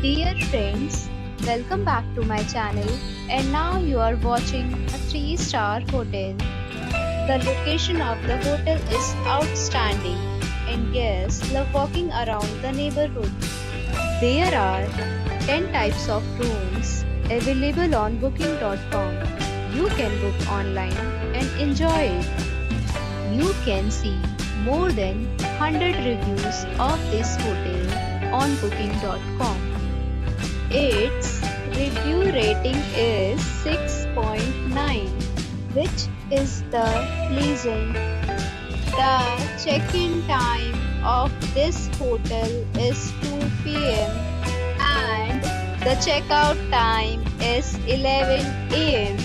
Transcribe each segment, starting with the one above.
Dear friends, welcome back to my channel, and now you are watching a 3-star hotel. The location of the hotel is outstanding and guests love walking around the neighborhood. There are 10 types of rooms available on booking.com. You can book online and enjoy it. You can see more than 100 reviews of this hotel on booking.com. Its review rating is 6.9, which is the pleasant. The check-in time of this hotel is 2 p.m. and the checkout time is 11 a.m.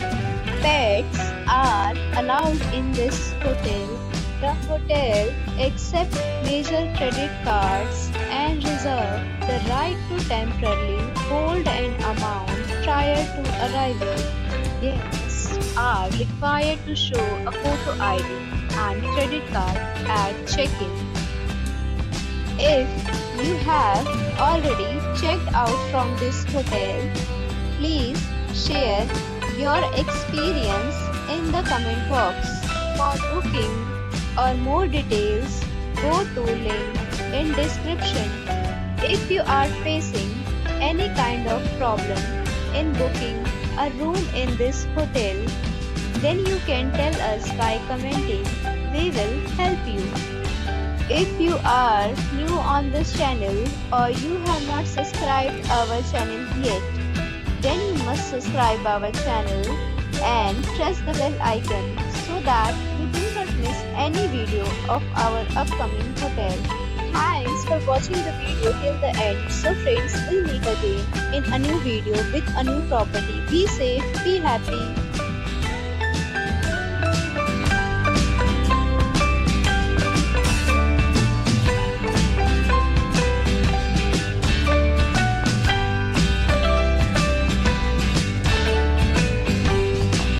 Pets are allowed in this hotel. The hotel accepts major credit cards and reserves the right to temporarily hold an amount prior to arrival. Guests are required to show a photo ID and credit card at check-in. If you have already checked out from this hotel, please share your experience in the comment box. For booking or more details, go to link in description. If you are facing any kind of problem in booking a room in this hotel, then you can tell us by commenting. We will help you. If you are new on this channel or you have not subscribed our channel yet, then you must subscribe our channel and press the bell icon so that you do not miss any video of our upcoming hotel. Thanks for watching the video till the end. So friends, we'll meet again in a new video with a new property. Be safe, be happy.